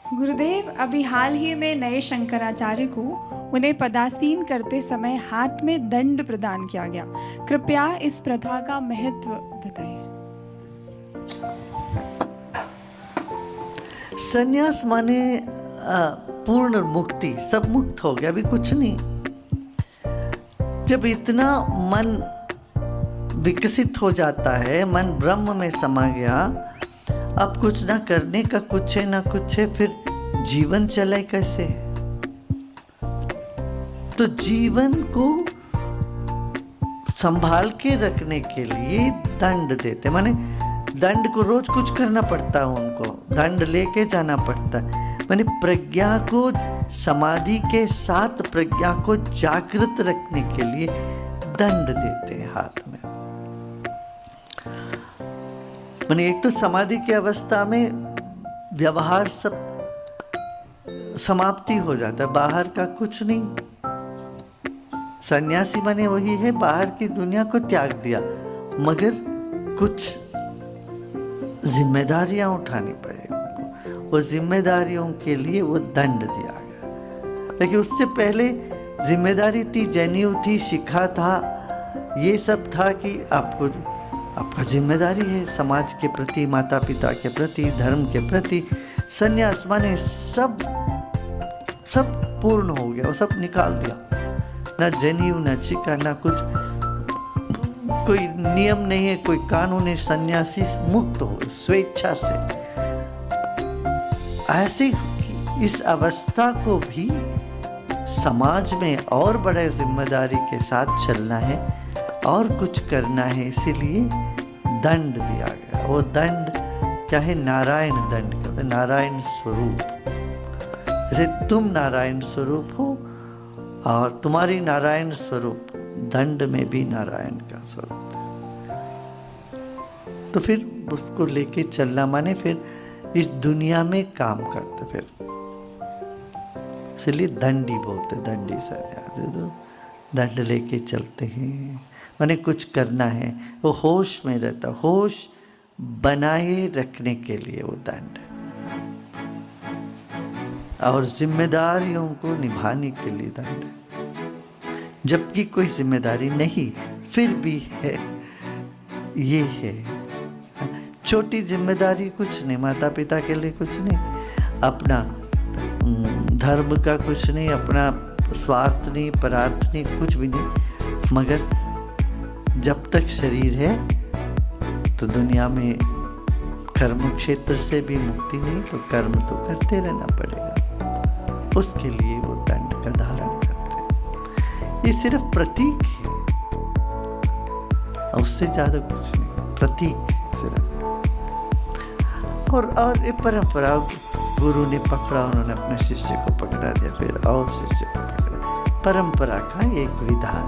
गुरुदेव, अभी हाल ही में नए शंकराचार्य को उन्हें पदासीन करते समय हाथ में दंड प्रदान किया गया। कृपया इस प्रथा का महत्व बताइए। संन्यास माने पूर्ण मुक्ति, सब मुक्त हो गया, अभी कुछ नहीं। जब इतना मन विकसित हो जाता है, मन ब्रह्म में समा गया, अब कुछ ना करने का कुछ है ना कुछ है, फिर जीवन चले कैसे? तो जीवन को संभाल के रखने के लिए दंड देते, माने दंड को रोज कुछ करना पड़ता है, उनको दंड लेके जाना पड़ता है। माने प्रज्ञा को, समाधि के साथ प्रज्ञा को जागृत रखने के लिए दंड देते हैं हाथ में। माने एक तो समाधि की अवस्था में व्यवहार सब समाप्ति हो जाता है, बाहर का कुछ नहीं। सन्यासी माने वही है, बाहर की दुनिया को त्याग दिया, मगर कुछ जिम्मेदारियां उठानी पड़ेगी। वो जिम्मेदारियों के लिए वो दंड दिया गया। लेकिन उससे पहले जिम्मेदारी थी, जनेऊ थी, शिखा था, ये सब था कि आपको, आपका जिम्मेदारी है समाज के प्रति, माता पिता के प्रति, धर्म के प्रति। संन्यास माने सब पूर्ण हो गया, वो सब निकाल दिया। ना जनेऊ, ना शिखा, ना कुछ, कोई नियम नहीं है, कोई कानून है। सन्यासी मुक्त हो गए स्वेच्छा से। ऐसे इस अवस्था को भी समाज में और बड़े जिम्मेदारी के साथ चलना है और कुछ करना है, इसीलिए दंड दिया गया। वो दंड क्या है? नारायण दंड कहते हैं, नारायण स्वरूप। जैसे तुम नारायण स्वरूप हो और तुम्हारी नारायण स्वरूप, दंड में भी नारायण का स्वरूप है। तो फिर उसको लेके चलना माने फिर इस दुनिया में काम करते, फिर इसलिए दंडी बोलते, दंडी सन्यासी। तो दंड लेके चलते हैं माने कुछ करना है, वो होश में रहता, होश बनाए रखने के लिए वो दंड है, और जिम्मेदारियों को निभाने के लिए दंड है। जबकि कोई जिम्मेदारी नहीं, फिर भी है, ये है छोटी जिम्मेदारी, कुछ नहीं, माता पिता के लिए कुछ नहीं, अपना धर्म का कुछ नहीं, अपना स्वार्थ नहीं, परार्थ नहीं, कुछ भी नहीं। मगर जब तक शरीर है तो दुनिया में कर्म क्षेत्र से भी मुक्ति नहीं, तो कर्म तो करते रहना पड़ेगा। उसके लिए वो दंड का धारण करते हैं। ये सिर्फ प्रतीक है, उससे ज्यादा कुछ नहीं, प्रतीक सिर्फ। और ये परंपरा, गुरु ने पकड़ा, उन्होंने अपने शिष्य को पकड़ा दिया, फिर और शिष्य को पकड़ा। परंपरा का एक विधान